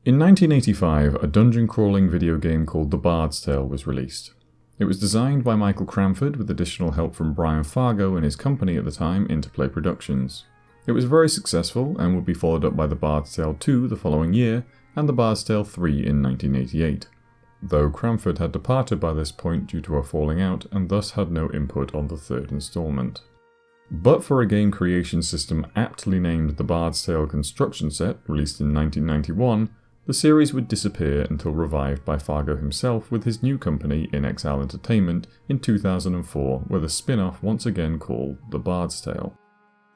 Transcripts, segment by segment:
In 1985, a dungeon-crawling video game called The Bard's Tale was released. It was designed by Michael Cranford with additional help from Brian Fargo and his company at the time, Interplay Productions. It was very successful and would be followed up by The Bard's Tale 2 the following year and The Bard's Tale 3 in 1988, though Cranford had departed by this point due to a falling out and thus had no input on the third installment. But for a game creation system aptly named The Bard's Tale Construction Set, released in 1991, the series would disappear until revived by Fargo himself with his new company, inXile Entertainment, in 2004 with a spin-off once again called The Bard's Tale.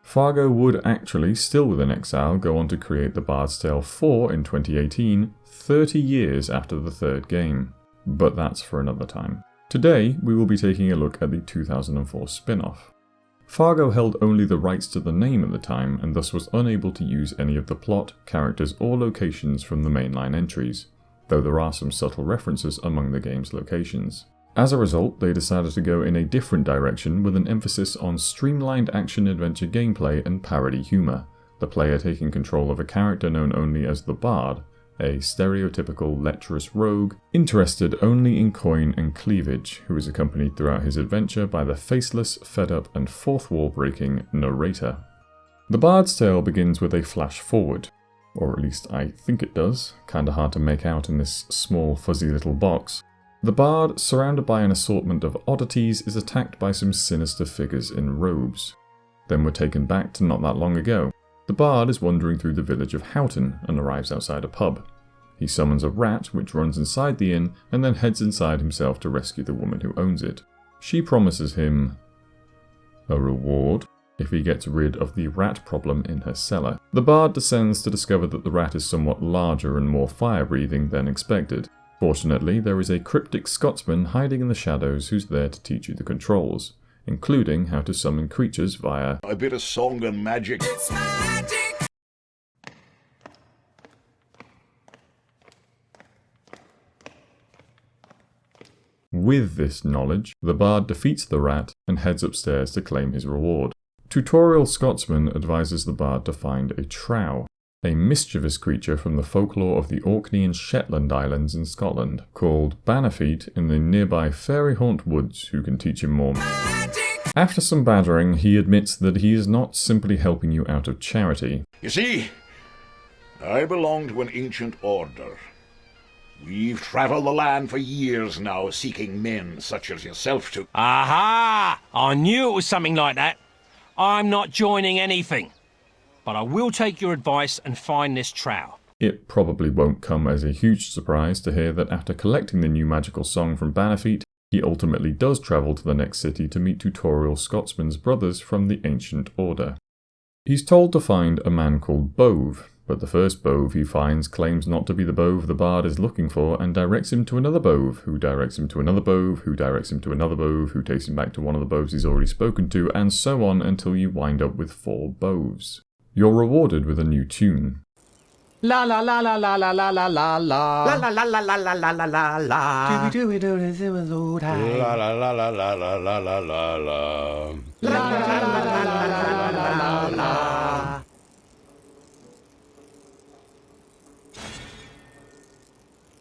Fargo would actually, still with inXile, go on to create The Bard's Tale 4 in 2018, 30 years after the third game. But that's for another time. Today, we will be taking a look at the 2004 spin-off. Fargo held only the rights to the name at the time and thus was unable to use any of the plot, characters or locations from the mainline entries, though there are some subtle references among the game's locations. As a result, they decided to go in a different direction with an emphasis on streamlined action-adventure gameplay and parody humour, the player taking control of a character known only as the Bard, a stereotypical lecherous rogue, interested only in coin and cleavage, who is accompanied throughout his adventure by the faceless, fed-up and fourth-wall-breaking narrator. The Bard's Tale begins with a flash forward, or at least I think it does, kinda hard to make out in this small fuzzy little box. The Bard, surrounded by an assortment of oddities, is attacked by some sinister figures in robes. Then we're taken back to not that long ago. The Bard is wandering through the village of Houghton and arrives outside a pub. He summons a rat which runs inside the inn and then heads inside himself to rescue the woman who owns it. She promises him a reward if he gets rid of the rat problem in her cellar. The Bard descends to discover that the rat is somewhat larger and more fire-breathing than expected. Fortunately, there is a cryptic Scotsman hiding in the shadows who's there to teach you the controls, including how to summon creatures via a bit of song and magic. It's magic. With this knowledge, the Bard defeats the rat and heads upstairs to claim his reward. Tutorial Scotsman advises the Bard to find a trow, a mischievous creature from the folklore of the Orkney and Shetland Islands in Scotland, called Bannerfeet in the nearby Fairyhaunt Woods, who can teach him more magic. After some badgering, he admits that he is not simply helping you out of charity. You see, I belong to an ancient order. We've travelled the land for years now, seeking men such as yourself to... Aha! I knew it was something like that. I'm not joining anything. But I will take your advice and find this trow. It probably won't come as a huge surprise to hear that after collecting the new magical song from Bannerfeet, he ultimately does travel to the next city to meet Tutorial Scotsman's brothers from the Ancient Order. He's told to find a man called Bove, but the first Bove he finds claims not to be the Bove the Bard is looking for and directs him to another Bove, who directs him to another Bove, who directs him to another Bove, who takes him back to one of the Boves he's already spoken to, and so on until you wind up with 4 Boves. You're rewarded with a new tune. La la la la la la la la la la La la la la la la la la la la. Dooby doo this was old high. La la la la la la la la la la. La la la la la la la la.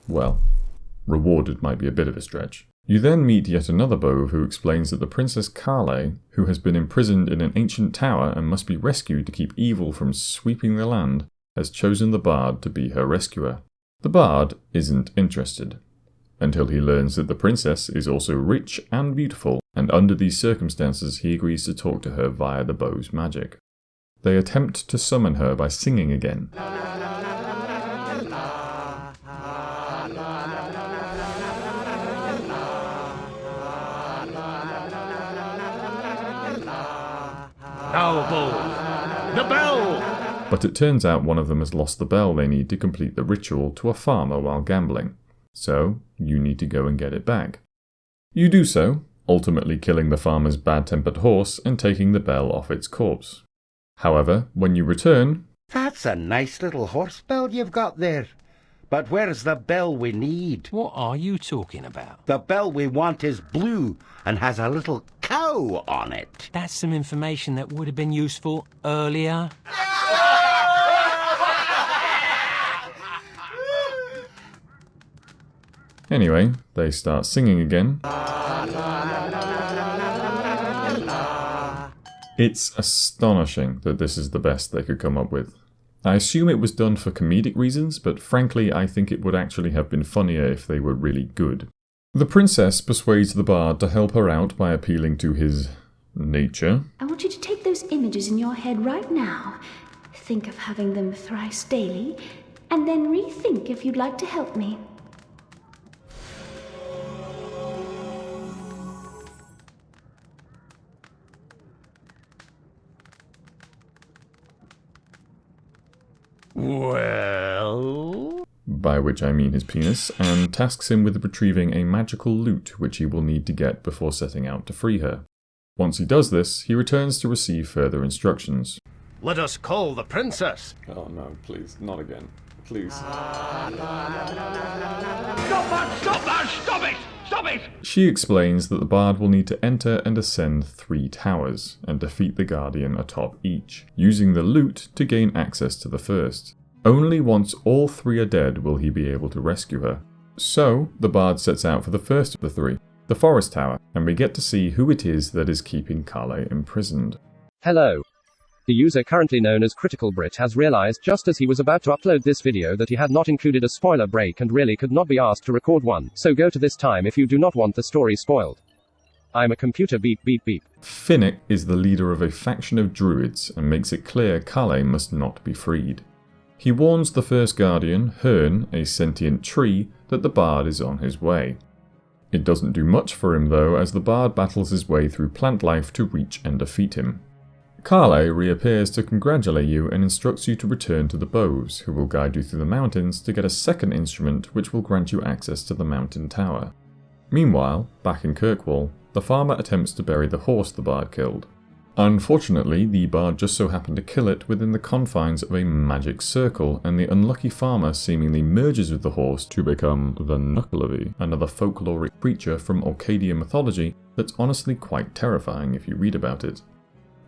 Well, rewarded might be a bit of a stretch. You then meet yet another Bove who explains that the Princess Carle, who has been imprisoned in an ancient tower and must be rescued to keep evil from sweeping the land, has chosen the Bard to be her rescuer. The Bard isn't interested, until he learns that the princess is also rich and beautiful, and under these circumstances he agrees to talk to her via the bow's magic. They attempt to summon her by singing again. Oh, bull! The bell! But it turns out one of them has lost the bell they need to complete the ritual to a farmer while gambling. So, you need to go and get it back. You do so, ultimately killing the farmer's bad-tempered horse and taking the bell off its corpse. However, when you return... That's a nice little horse bell you've got there. But where's the bell we need? What are you talking about? The bell we want is blue and has a little cow on it. That's some information that would have been useful earlier. Anyway, they start singing again. It's astonishing that this is the best they could come up with. I assume it was done for comedic reasons, but frankly I think it would actually have been funnier if they were really good. The princess persuades the bard to help her out by appealing to his nature. I want you to take those images in your head right now. Think of having them thrice daily, and then rethink if you'd like to help me. Well... By which I mean his penis, and tasks him with retrieving a magical loot which he will need to get before setting out to free her. Once he does this, he returns to receive further instructions. Let us call the princess. Oh no, please, not again. Please. Stop that! Stop that! Stop it! Stop it! She explains that the bard will need to enter and ascend 3 towers, and defeat the guardian atop each, using the loot to gain access to the first. Only once all 3 are dead will he be able to rescue her. So, the bard sets out for the first of the 3, the forest tower, and we get to see who it is that is keeping Carle imprisoned. Hello. The user currently known as Critical Brit has realized just as he was about to upload this video that he had not included a spoiler break and really could not be asked to record one, so go to this time if you do not want the story spoiled. I'm a computer beep beep beep. Finnick is the leader of a faction of druids and makes it clear Carle must not be freed. He warns the first guardian, Hearn, a sentient tree, that the bard is on his way. It doesn't do much for him though, as the bard battles his way through plant life to reach and defeat him. Carle reappears to congratulate you and instructs you to return to the bows, who will guide you through the mountains to get a second instrument which will grant you access to the mountain tower. Meanwhile, back in Kirkwall, the farmer attempts to bury the horse the bard killed. Unfortunately, the bard just so happened to kill it within the confines of a magic circle, and the unlucky farmer seemingly merges with the horse to become the Knucklevi, another folkloric creature from Orcadian mythology that's honestly quite terrifying if you read about it.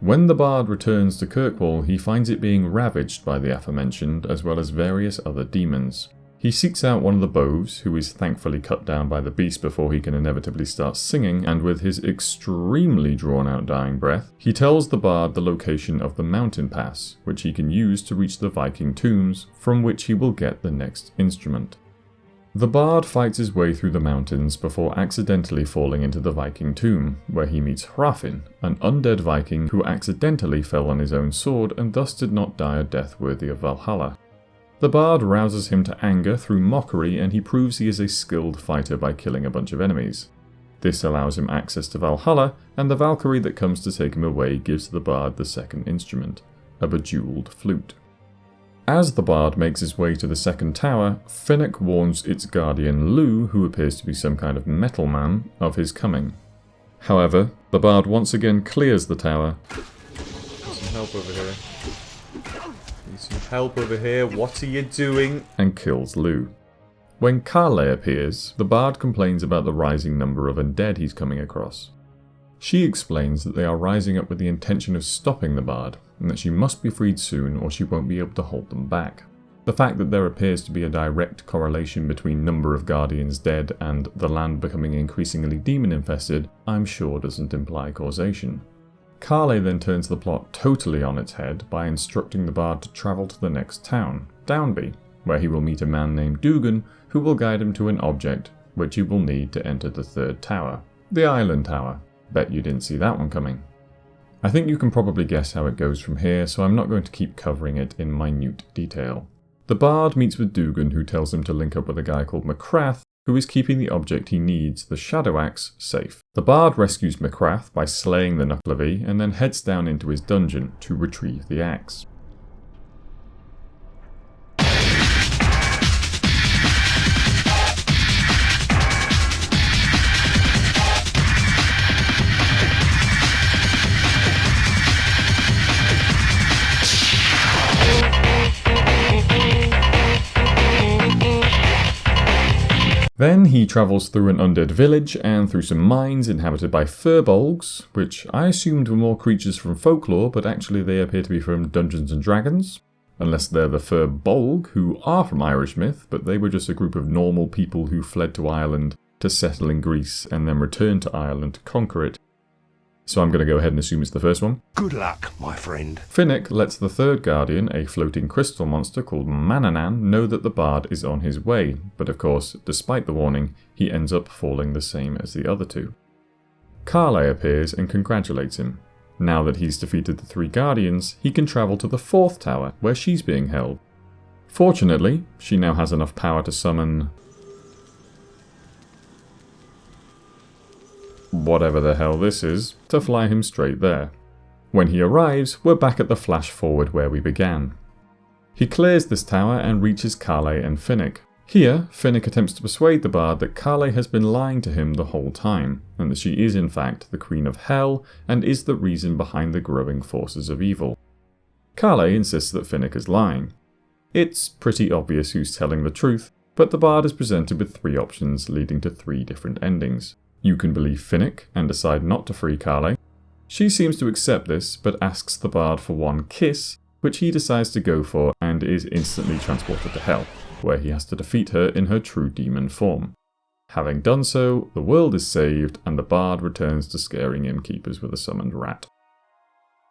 When the bard returns to Kirkwall, he finds it being ravaged by the aforementioned, as well as various other demons. He seeks out one of the bows, who is thankfully cut down by the beast before he can inevitably start singing, and with his extremely drawn-out dying breath, he tells the bard the location of the mountain pass, which he can use to reach the Viking tombs, from which he will get the next instrument. The bard fights his way through the mountains before accidentally falling into the Viking tomb, where he meets Hrafn, an undead Viking who accidentally fell on his own sword and thus did not die a death worthy of Valhalla. The bard rouses him to anger through mockery, and he proves he is a skilled fighter by killing a bunch of enemies. This allows him access to Valhalla, and the Valkyrie that comes to take him away gives the bard the second instrument, a bejeweled flute. As the bard makes his way to the second tower, Finnick warns its guardian Lou, who appears to be some kind of metal man, of his coming. However, the bard once again clears the tower. Some help over here. Need some help over here, what are you doing? And kills Lou. When Carle appears, the bard complains about the rising number of undead he's coming across. She explains that they are rising up with the intention of stopping the bard, and that she must be freed soon or she won't be able to hold them back. The fact that there appears to be a direct correlation between number of guardians dead and the land becoming increasingly demon-infested, I'm sure doesn't imply causation. Carle then turns the plot totally on its head by instructing the bard to travel to the next town, Downby, where he will meet a man named Dugan who will guide him to an object which he will need to enter the third tower, the Island Tower. Bet you didn't see that one coming. I think you can probably guess how it goes from here, so I'm not going to keep covering it in minute detail. The bard meets with Dugan, who tells him to link up with a guy called Macrath, who is keeping the object he needs, the Shadow Axe, safe. The bard rescues Macrath by slaying the Knucklevi, and then heads down into his dungeon to retrieve the axe. Then he travels through an undead village and through some mines inhabited by furbolgs, which I assumed were more creatures from folklore, but actually they appear to be from Dungeons & Dragons. Unless they're the Fir Bolg, who are from Irish myth, but they were just a group of normal people who fled to Ireland to settle in Greece and then returned to Ireland to conquer it. So I'm going to go ahead and assume it's the first one. Good luck, my friend. Finnick lets the third guardian, a floating crystal monster called Mananan, know that the bard is on his way, but of course, despite the warning, he ends up falling the same as the other two. Carle appears and congratulates him. Now that he's defeated the three guardians, he can travel to the fourth tower, where she's being held. Fortunately, she now has enough power to summon whatever the hell this is, to fly him straight there. When he arrives, we're back at the flash forward where we began. He clears this tower and reaches Carle and Finnick. Here, Finnick attempts to persuade the bard that Carle has been lying to him the whole time, and that she is in fact the Queen of Hell and is the reason behind the growing forces of evil. Carle insists that Finnick is lying. It's pretty obvious who's telling the truth, but the bard is presented with three options leading to three different endings. You can believe Finnick and decide not to free Carle. She seems to accept this, but asks the bard for one kiss, which he decides to go for and is instantly transported to Hell, where he has to defeat her in her true demon form. Having done so, the world is saved and the bard returns to scaring innkeepers with a summoned rat.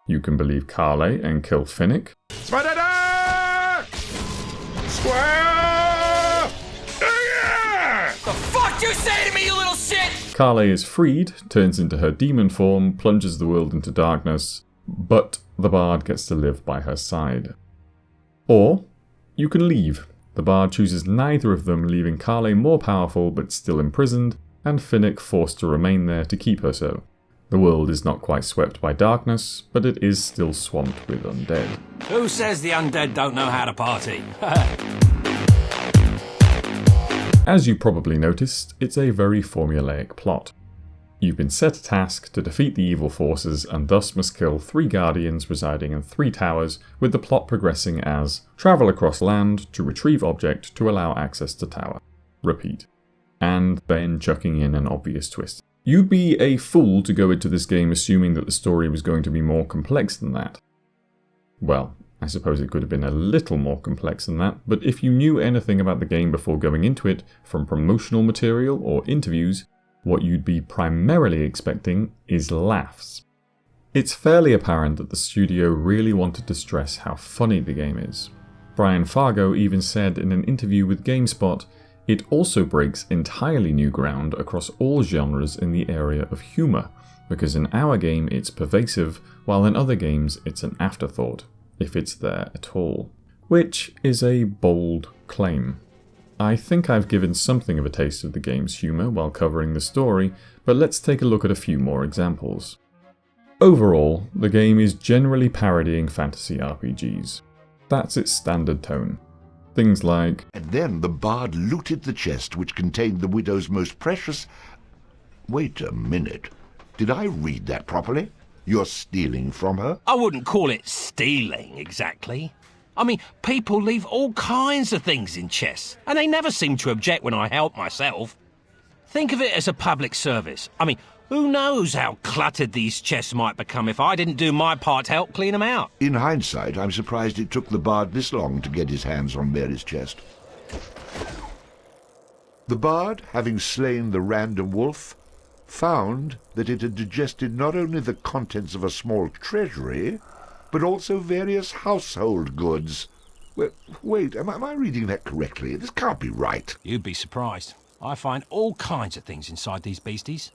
You can believe Carle and kill Finnick. The fuck you say to me, you little shit? Carle is freed, turns into her demon form, plunges the world into darkness, but the bard gets to live by her side. Or, you can leave. The bard chooses neither of them, leaving Carle more powerful but still imprisoned, and Finnick forced to remain there to keep her so. The world is not quite swept by darkness, but it is still swamped with undead. Who says the undead don't know how to party? As you probably noticed, it's a very formulaic plot. You've been set a task to defeat the evil forces and thus must kill 3 guardians residing in 3 towers, with the plot progressing as travel across land to retrieve object to allow access to tower. Repeat. And then chucking in an obvious twist. You'd be a fool to go into this game assuming that the story was going to be more complex than that. Well, I suppose it could have been a little more complex than that, but if you knew anything about the game before going into it, from promotional material or interviews, what you'd be primarily expecting is laughs. It's fairly apparent that the studio really wanted to stress how funny the game is. Brian Fargo even said in an interview with GameSpot, it also breaks entirely new ground across all genres in the area of humour, because in our game it's pervasive, while in other games it's an afterthought, if it's there at all. Which is a bold claim. I think I've given something of a taste of the game's humour while covering the story, but let's take a look at a few more examples. Overall, the game is generally parodying fantasy RPGs. That's its standard tone. Things like, And then the bard looted the chest which contained the widow's most precious... Wait a minute. Did I read that properly? You're stealing from her? I wouldn't call it stealing, exactly. I mean, people leave all kinds of things in chests, and they never seem to object when I help myself. Think of it as a public service. I mean, who knows how cluttered these chests might become if I didn't do my part to help clean them out. In hindsight, I'm surprised it took the bard this long to get his hands on Mary's chest. The bard, having slain the random wolf, found that it had digested not only the contents of a small treasury, but also various household goods. Wait, am I reading that correctly? This can't be right. You'd be surprised. I find all kinds of things inside these beasties.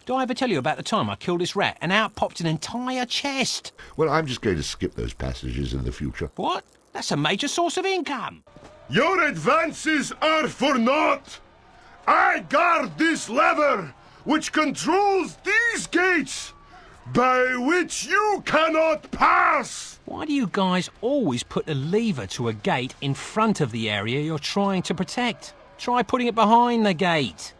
Do I ever tell you about the time I killed this rat and out popped an entire chest? Well, I'm just going to skip those passages in the future. What? That's a major source of income. Your advances are for naught. I guard this lever, which controls these gates, by which you cannot pass. Why do you guys always put the lever to a gate in front of the area you're trying to protect? Try putting it behind the gate.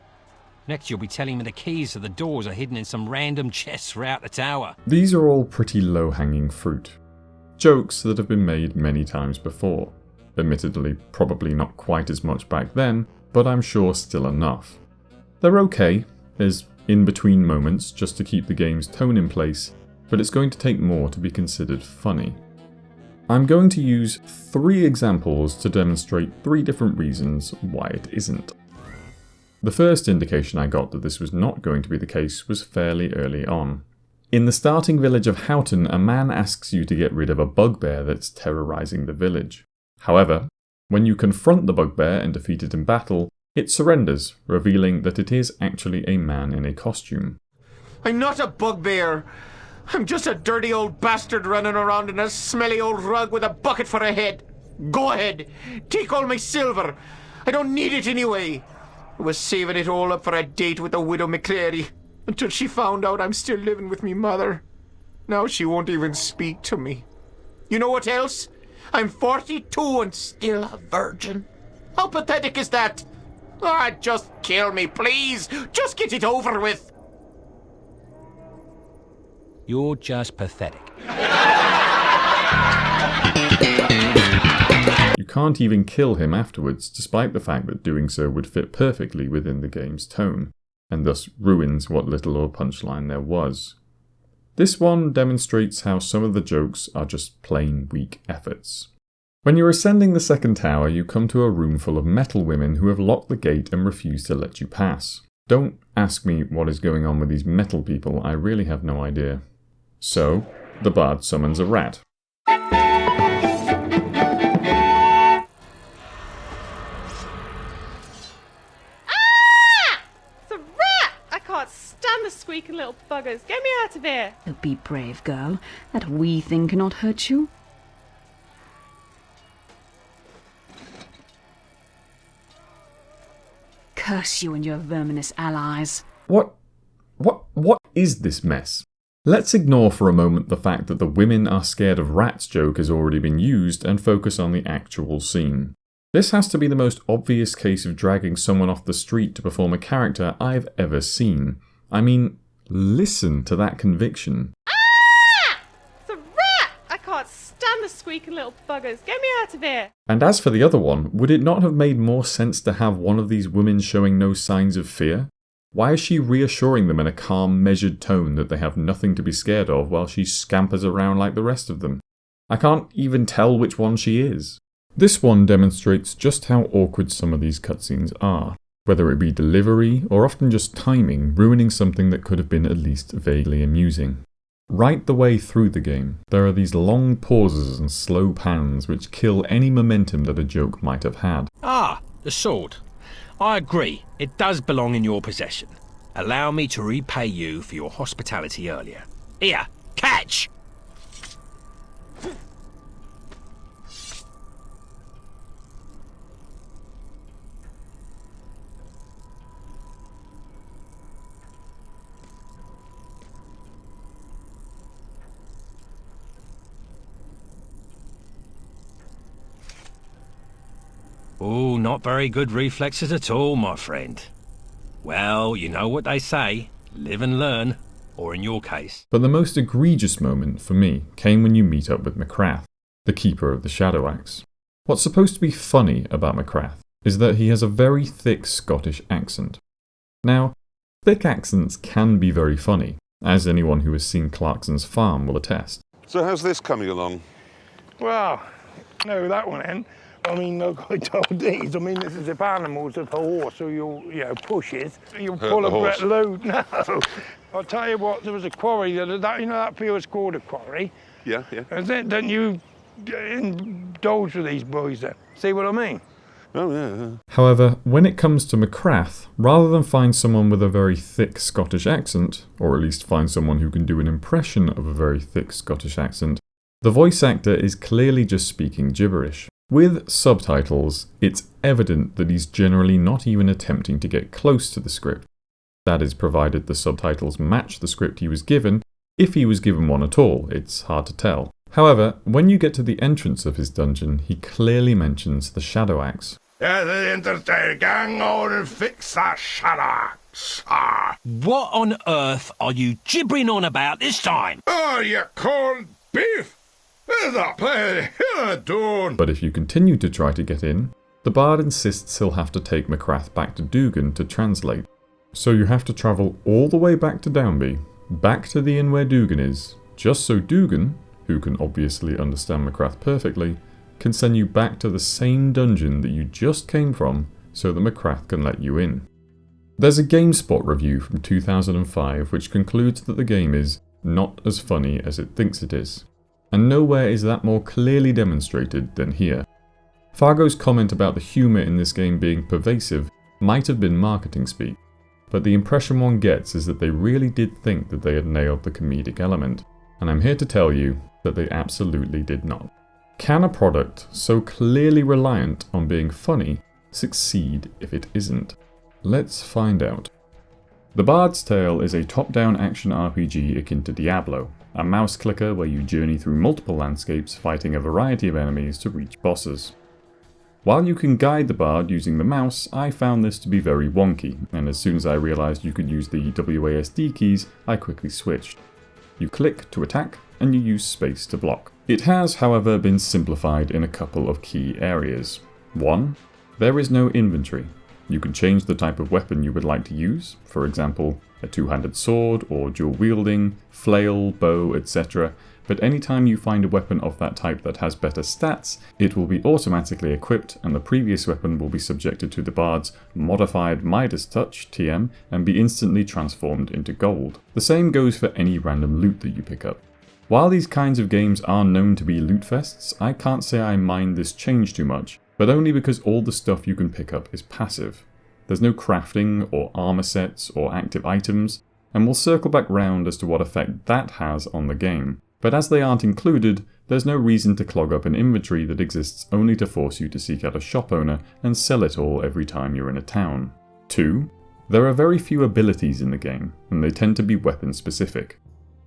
Next you'll be telling me the keys to the doors are hidden in some random chests throughout the tower. These are all pretty low-hanging fruit. Jokes that have been made many times before. Admittedly, probably not quite as much back then, but I'm sure still enough. They're okay, as in-between moments just to keep the game's tone in place, but it's going to take more to be considered funny. I'm going to use 3 examples to demonstrate 3 different reasons why it isn't. The first indication I got that this was not going to be the case was fairly early on. In the starting village of Houghton, a man asks you to get rid of a bugbear that's terrorising the village. However, when you confront the bugbear and defeat it in battle, it surrenders, revealing that it is actually a man in a costume. I'm not a bugbear. I'm just a dirty old bastard running around in a smelly old rug with a bucket for a head. Go ahead, take all my silver. I don't need it anyway. I was saving it all up for a date with the widow McCleary, until she found out I'm still living with me mother. Now she won't even speak to me. You know what else? I'm 42 and still a virgin. How pathetic is that? Ah, just kill me, please. Just get it over with. You're just pathetic. You can't even kill him afterwards, despite the fact that doing so would fit perfectly within the game's tone, and thus ruins what little or punchline there was. This one demonstrates how some of the jokes are just plain weak efforts. When you're ascending the second tower, you come to a room full of metal women who have locked the gate and refuse to let you pass. Don't ask me what is going on with these metal people, I really have no idea. So, the bard summons a rat. Squeaking little buggers. Get me out of here. Oh, be brave, girl. That wee thing cannot hurt you. Curse you and your verminous allies. What is this mess? Let's ignore for a moment the fact that the women are scared of rats joke has already been used and focus on the actual scene. This has to be the most obvious case of dragging someone off the street to perform a character I've ever seen. I mean, listen to that conviction. Ah! It's a rat! I can't stand the squeaking little buggers. Get me out of here. And as for the other one, would it not have made more sense to have one of these women showing no signs of fear? Why is she reassuring them in a calm, measured tone that they have nothing to be scared of while she scampers around like the rest of them? I can't even tell which one she is. This one demonstrates just how awkward some of these cutscenes are. Whether it be delivery or often just timing, ruining something that could have been at least vaguely amusing. Right the way through the game, there are these long pauses and slow pans which kill any momentum that a joke might have had. Ah, the sword. I agree, it does belong in your possession. Allow me to repay you for your hospitality earlier. Here, catch! Oh, not very good reflexes at all, my friend. Well, you know what they say, live and learn, or in your case. But the most egregious moment for me came when you meet up with McCrath, the keeper of the Shadow Axe. What's supposed to be funny about McCrath is that he has a very thick Scottish accent. Now, thick accents can be very funny, as anyone who has seen Clarkson's Farm will attest. So how's this coming along? Well, no, that one ain't. I mean, like I told these, I mean, this is if animals, if a horse or pushes, you'll pull a great load. No, I'll tell you what, there was a quarry, that field's called a quarry. Yeah, yeah. And then you indulge with these boys then. See what I mean? Oh, yeah. However, when it comes to McCrath, rather than find someone with a very thick Scottish accent, or at least find someone who can do an impression of a very thick Scottish accent, the voice actor is clearly just speaking gibberish. With subtitles, it's evident that he's generally not even attempting to get close to the script. That is, provided the subtitles match the script he was given. If he was given one at all, it's hard to tell. However, when you get to the entrance of his dungeon, he clearly mentions the Shadow Axe. Yeah, the entertainer, gang on and fix that Shadow Axe. What on earth are you gibbering on about this time? Oh, you corned beef! There's that play done. But if you continue to try to get in, the bard insists he'll have to take McCrath back to Dugan to translate. So you have to travel all the way back to Downby, back to the inn where Dugan is, just so Dugan, who can obviously understand Macrath perfectly, can send you back to the same dungeon that you just came from so that Macrath can let you in. There's a GameSpot review from 2005 which concludes that the game is not as funny as it thinks it is, and nowhere is that more clearly demonstrated than here. Fargo's comment about the humour in this game being pervasive might have been marketing speak, but the impression one gets is that they really did think that they had nailed the comedic element, and I'm here to tell you that they absolutely did not. Can a product so clearly reliant on being funny succeed if it isn't? Let's find out. The Bard's Tale is a top-down action RPG akin to Diablo, a mouse clicker where you journey through multiple landscapes fighting a variety of enemies to reach bosses. While you can guide the bard using the mouse, I found this to be very wonky, and as soon as I realised you could use the WASD keys, I quickly switched. You click to attack, and you use space to block. It has, however, been simplified in a couple of key areas. 1. There is no inventory. You can change the type of weapon you would like to use, for example, a two-handed sword or dual wielding, flail, bow, etc. But anytime you find a weapon of that type that has better stats, it will be automatically equipped and the previous weapon will be subjected to the Bard's modified Midas Touch, TM, and be instantly transformed into gold. The same goes for any random loot that you pick up. While these kinds of games are known to be loot fests, I can't say I mind this change too much, but only because all the stuff you can pick up is passive. There's no crafting or armor sets or active items, and we'll circle back round as to what effect that has on the game. But as they aren't included, there's no reason to clog up an inventory that exists only to force you to seek out a shop owner and sell it all every time you're in a town. 2. There are very few abilities in the game, and they tend to be weapon specific.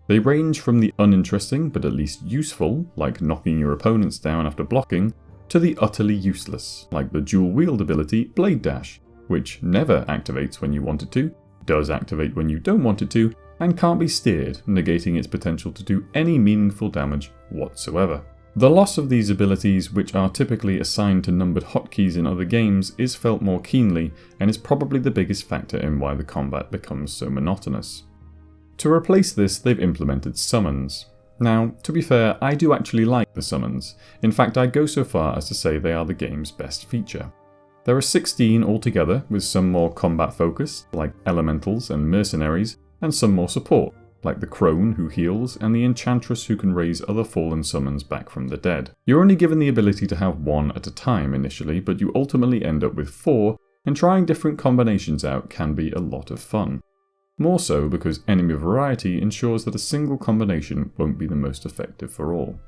They range from the uninteresting but at least useful, like knocking your opponents down after blocking, to the utterly useless, like the dual wield ability Blade Dash, which never activates when you want it to, does activate when you don't want it to, and can't be steered, negating its potential to do any meaningful damage whatsoever. The loss of these abilities, which are typically assigned to numbered hotkeys in other games, is felt more keenly, and is probably the biggest factor in why the combat becomes so monotonous. To replace this, they've implemented summons. Now, to be fair, I do actually like the summons. In fact, I'd go so far as to say they are the game's best feature. There are 16 altogether, with some more combat focused, like elementals and mercenaries, and some more support, like the crone who heals and the enchantress who can raise other fallen summons back from the dead. You're only given the ability to have one at a time initially, but you ultimately end up with 4, and trying different combinations out can be a lot of fun. More so because enemy variety ensures that a single combination won't be the most effective for all.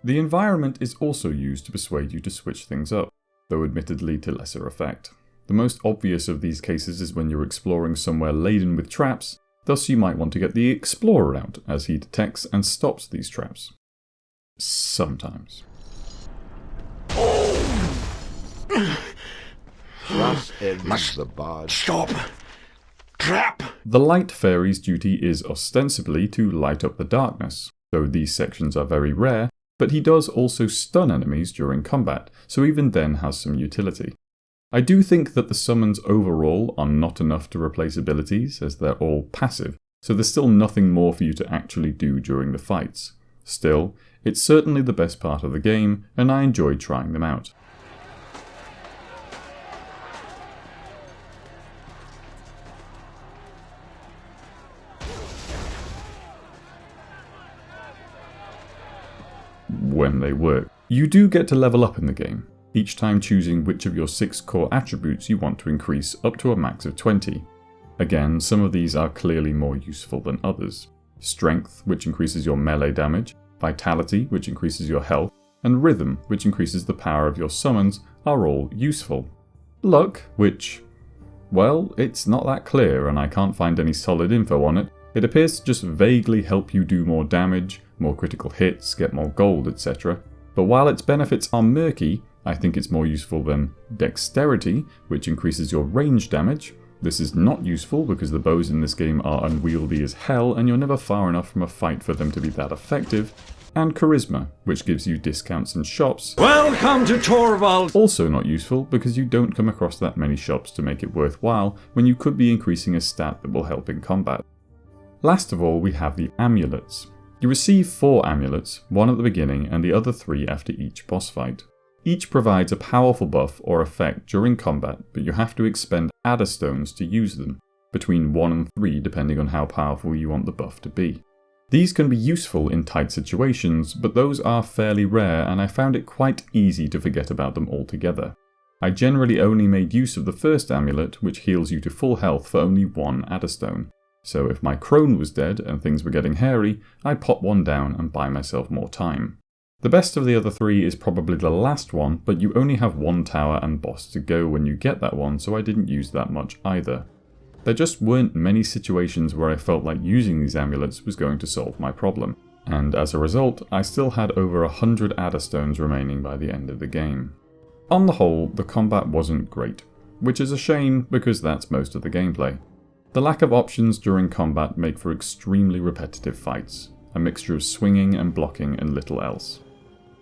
The environment is also used to persuade you to switch things up, though admittedly to lesser effect. The most obvious of these cases is when you're exploring somewhere laden with traps, thus you might want to get the Explorer out, as he detects and stops these traps. Sometimes. Thus ends the Bard. Stop! Trap! The Light Fairy's duty is ostensibly to light up the darkness, though these sections are very rare, but he does also stun enemies during combat, so even then has some utility. I do think that the summons overall are not enough to replace abilities, as they're all passive, so there's still nothing more for you to actually do during the fights. Still, it's certainly the best part of the game, and I enjoyed trying them out. When they work. You do get to level up in the game, each time choosing which of your 6 core attributes you want to increase up to a max of 20. Again, some of these are clearly more useful than others. Strength, which increases your melee damage, Vitality, which increases your health, and Rhythm, which increases the power of your summons, are all useful. Luck, which, well, it's not that clear and I can't find any solid info on it. It appears to just vaguely help you do more damage, more critical hits, get more gold, etc. But while its benefits are murky, I think it's more useful than Dexterity, which increases your range damage. This is not useful because the bows in this game are unwieldy as hell and you're never far enough from a fight for them to be that effective. And Charisma, which gives you discounts in shops. Welcome to Torvald! Also not useful because you don't come across that many shops to make it worthwhile when you could be increasing a stat that will help in combat. Last of all, we have the amulets. You receive 4 amulets, one at the beginning and the other 3 after each boss fight. Each provides a powerful buff or effect during combat, but you have to expend adder stones to use them, between 1 and 3 depending on how powerful you want the buff to be. These can be useful in tight situations, but those are fairly rare and I found it quite easy to forget about them altogether. I generally only made use of the first amulet, which heals you to full health for only 1 adder stone. So if my crone was dead and things were getting hairy, I'd pop one down and buy myself more time. The best of the other 3 is probably the last one, but you only have 1 tower and boss to go when you get that one, so I didn't use that much either. There just weren't many situations where I felt like using these amulets was going to solve my problem, and as a result, I still had over 100 adder stones remaining by the end of the game. On the whole, the combat wasn't great, which is a shame because that's most of the gameplay. The lack of options during combat make for extremely repetitive fights, a mixture of swinging and blocking and little else.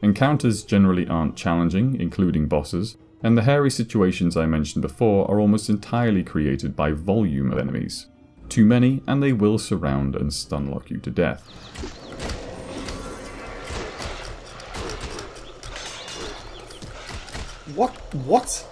Encounters generally aren't challenging, including bosses, and the hairy situations I mentioned before are almost entirely created by volume of enemies. Too many and they will surround and stunlock you to death. What? What?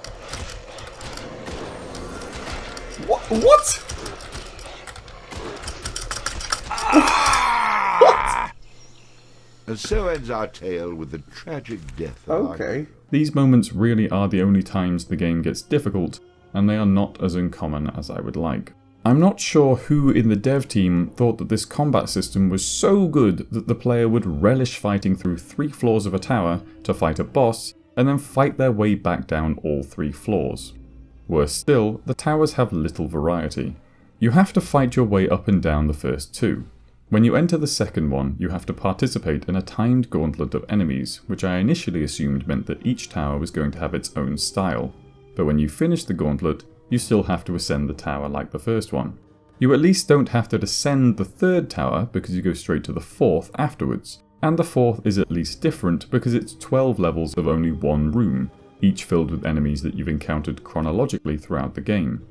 And so ends our tale with the tragic death of our... These moments really are the only times the game gets difficult, and they are not as uncommon as I would like. I'm not sure who in the dev team thought that this combat system was so good that the player would relish fighting through 3 floors of a tower to fight a boss, and then fight their way back down all 3 floors. Worse still, the towers have little variety. You have to fight your way up and down the first 2. When you enter the second one, you have to participate in a timed gauntlet of enemies, which I initially assumed meant that each tower was going to have its own style. But when you finish the gauntlet, you still have to ascend the tower like the first one. You at least don't have to descend the 3rd tower because you go straight to the 4th afterwards, and the 4th is at least different because it's 12 levels of only 1 room, each filled with enemies that you've encountered chronologically throughout the game.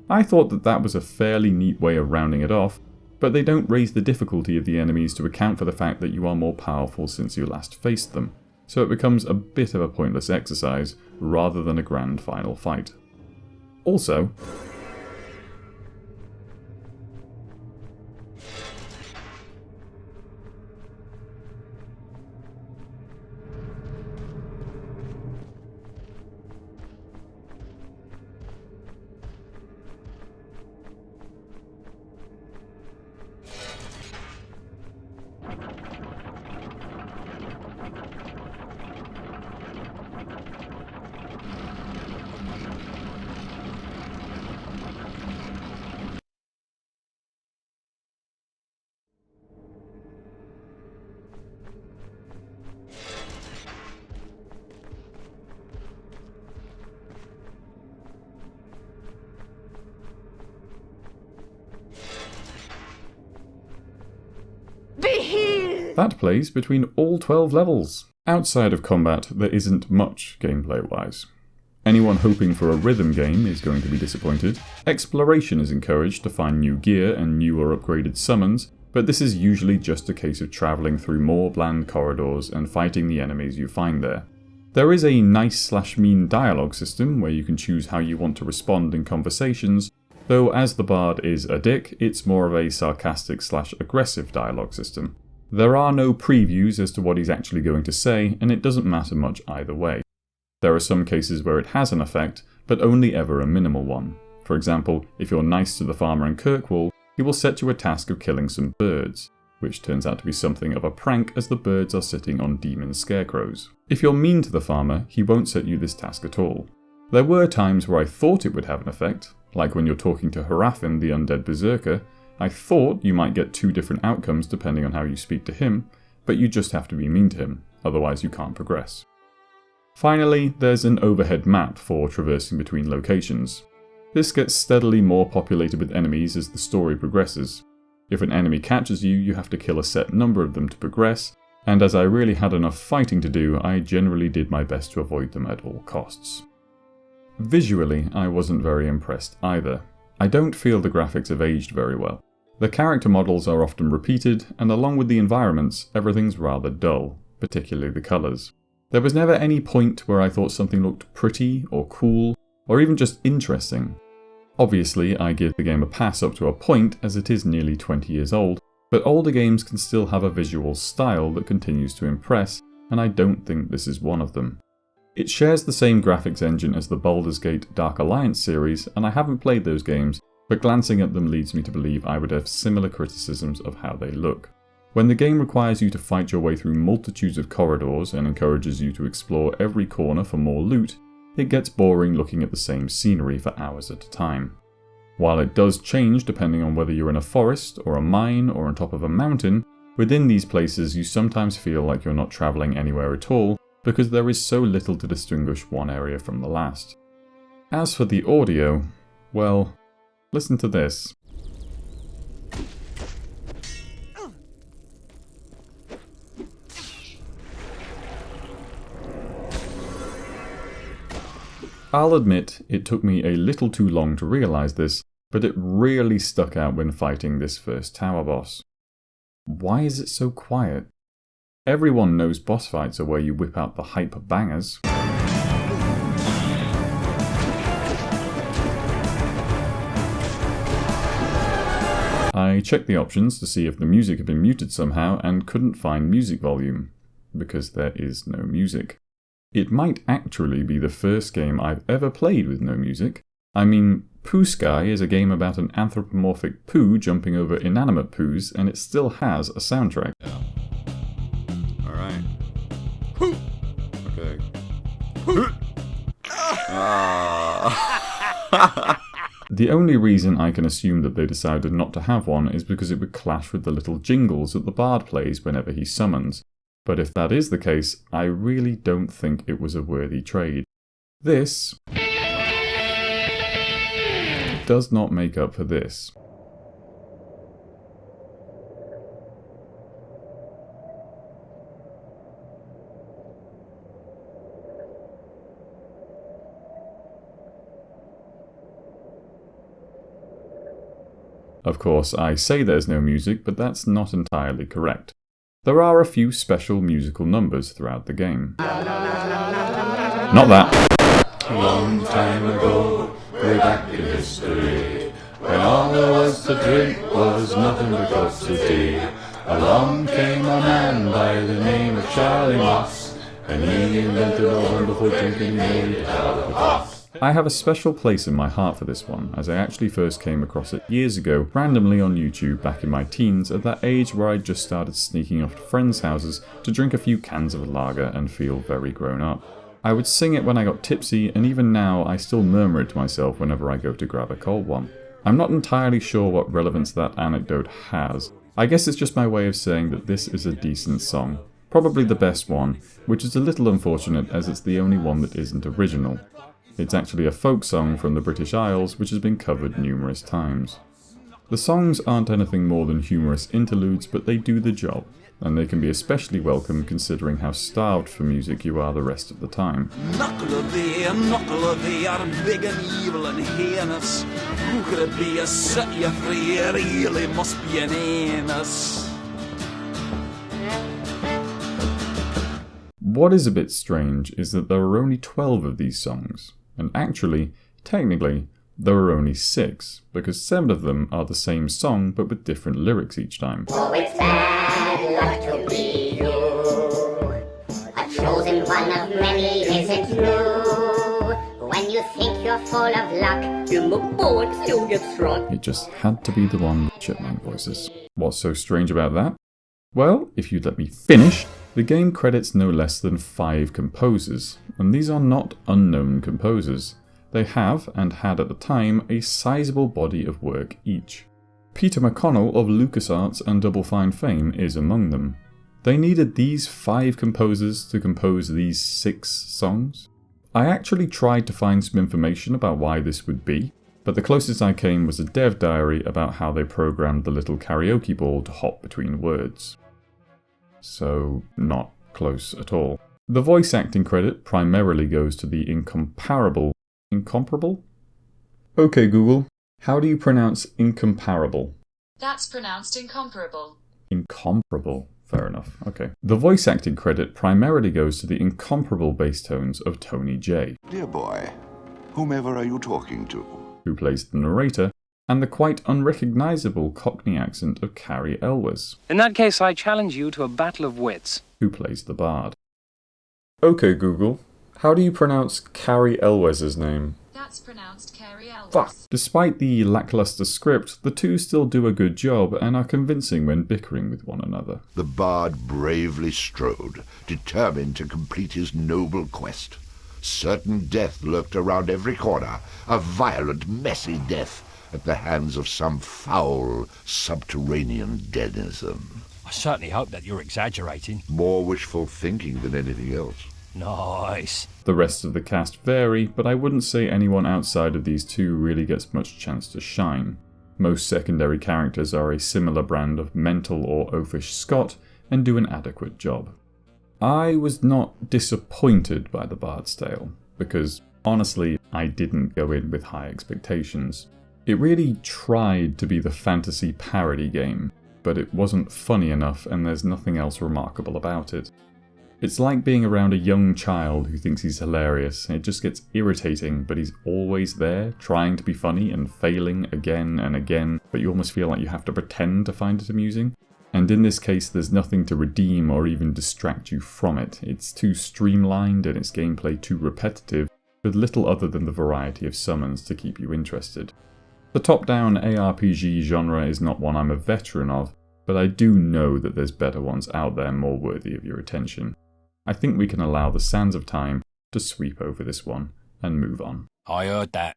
I thought that that was a fairly neat way of rounding it off, but they don't raise the difficulty of the enemies to account for the fact that you are more powerful since you last faced them, so it becomes a bit of a pointless exercise rather than a grand final fight. Also, that plays between all 12 levels. Outside of combat, there isn't much gameplay-wise. Anyone hoping for a rhythm game is going to be disappointed. Exploration is encouraged to find new gear and new or upgraded summons, but this is usually just a case of travelling through more bland corridors and fighting the enemies you find there. There is a nice/mean dialogue system where you can choose how you want to respond in conversations, though as the bard is a dick, it's more of a sarcastic/aggressive dialogue system. There are no previews as to what he's actually going to say, and it doesn't matter much either way. There are some cases where it has an effect, but only ever a minimal one. For example, if you're nice to the farmer in Kirkwall, he will set you a task of killing some birds, which turns out to be something of a prank as the birds are sitting on demon scarecrows. If you're mean to the farmer, he won't set you this task at all. There were times where I thought it would have an effect, like when you're talking to Harafin, the undead berserker. I thought you might get 2 different outcomes depending on how you speak to him, but you just have to be mean to him, otherwise you can't progress. Finally, there's an overhead map for traversing between locations. This gets steadily more populated with enemies as the story progresses. If an enemy catches you, you have to kill a set number of them to progress, and as I really had enough fighting to do, I generally did my best to avoid them at all costs. Visually, I wasn't very impressed either. I don't feel the graphics have aged very well. The character models are often repeated, and along with the environments, everything's rather dull, particularly the colours. There was never any point where I thought something looked pretty, or cool, or even just interesting. Obviously, I give the game a pass up to a point, as it is nearly 20 years old, but older games can still have a visual style that continues to impress, and I don't think this is one of them. It shares the same graphics engine as the Baldur's Gate Dark Alliance series, and I haven't played those games, but glancing at them leads me to believe I would have similar criticisms of how they look. When the game requires you to fight your way through multitudes of corridors and encourages you to explore every corner for more loot, it gets boring looking at the same scenery for hours at a time. While it does change depending on whether you're in a forest, or a mine, or on top of a mountain, within these places you sometimes feel like you're not travelling anywhere at all because there is so little to distinguish one area from the last. As for the audio, well, listen to this. I'll admit it took me a little too long to realise this, but it really stuck out when fighting this first tower boss. Why is it so quiet? Everyone knows boss fights are where you whip out the hype bangers. I checked the options to see if the music had been muted somehow and couldn't find music volume, because there is no music. It might actually be the first game I've ever played with no music. I mean, Poo Sky is a game about an anthropomorphic poo jumping over inanimate poos, and it still has a soundtrack. Yeah. Alright. Okay. The only reason I can assume that they decided not to have one is because it would clash with the little jingles that the bard plays whenever he summons. But if that is the case, I really don't think it was a worthy trade. This does not make up for this. Of course, I say there's no music, but that's not entirely correct. There are a few special musical numbers throughout the game. Not that. A long time ago, way back in history, when all there was to drink was nothing but cups of tea, along came a man by the name of Charlie Moss, and he invented a wonderful drink and he made it out of glass. I have a special place in my heart for this one, as I actually first came across it years ago, randomly on YouTube back in my teens, at that age where I just started sneaking off to friends' houses to drink a few cans of lager and feel very grown up. I would sing it when I got tipsy, and even now I still murmur it to myself whenever I go to grab a cold one. I'm not entirely sure what relevance that anecdote has. I guess it's just my way of saying that this is a decent song. Probably the best one, which is a little unfortunate as it's the only one that isn't original. It's actually a folk song from the British Isles which has been covered numerous times. The songs aren't anything more than humorous interludes, but they do the job, and they can be especially welcome considering how starved for music you are the rest of the time. Knuckle of thee, I'm big and evil and heinous. Who could it be? A set you free, it really must be an anus. What is a bit strange is that there are only 12 of these songs, and actually, technically, there are only 6, because 7 of them are the same song but with different lyrics each time. Oh, it's bad luck to be you. A chosen one of many isn't you. When you think you're full of luck, in the boards you'll get struck. It just had to be the one with chipmunk voices. What's so strange about that? Well, if you'd let me finish, the game credits no less than 5 composers, and these are not unknown composers. They have, and had at the time, a sizable body of work each. Peter McConnell of LucasArts and Double Fine fame is among them. They needed these 5 composers to compose these 6 songs. I actually tried to find some information about why this would be, but the closest I came was a dev diary about how they programmed the little karaoke ball to hop between words. So, not close at all. The voice acting credit primarily goes to the incomparable... Incomparable? Okay Google, how do you pronounce incomparable? That's pronounced incomparable. Incomparable. Fair enough. Okay. The voice acting credit primarily goes to the incomparable bass tones of Tony J. Dear boy, whomever are you talking to? Who plays the narrator, and the quite unrecognisable Cockney accent of Carrie Elwes. In that case, I challenge you to a battle of wits. Who plays the Bard. Okay, Google. How do you pronounce Carrie Elwes' name? That's pronounced Carrie Elwes. Fuck. Despite the lackluster script, the two still do a good job and are convincing when bickering with one another. The bard bravely strode, determined to complete his noble quest. Certain death lurked around every corner, a violent, messy death at the hands of some foul, subterranean denizen. I certainly hope that you're exaggerating. More wishful thinking than anything else. Nice. The rest of the cast vary, but I wouldn't say anyone outside of these two really gets much chance to shine. Most secondary characters are a similar brand of mental or oafish Scot and do an adequate job. I was not disappointed by The Bard's Tale, because honestly I didn't go in with high expectations. It really tried to be the fantasy parody game, but it wasn't funny enough and there's nothing else remarkable about it. It's like being around a young child who thinks he's hilarious. It just gets irritating, but he's always there, trying to be funny and failing again and again, but you almost feel like you have to pretend to find it amusing. And in this case, there's nothing to redeem or even distract you from it. It's too streamlined and its gameplay too repetitive, with little other than the variety of summons to keep you interested. The top-down ARPG genre is not one I'm a veteran of, but I do know that there's better ones out there more worthy of your attention. I think we can allow the sands of time to sweep over this one and move on. I heard that.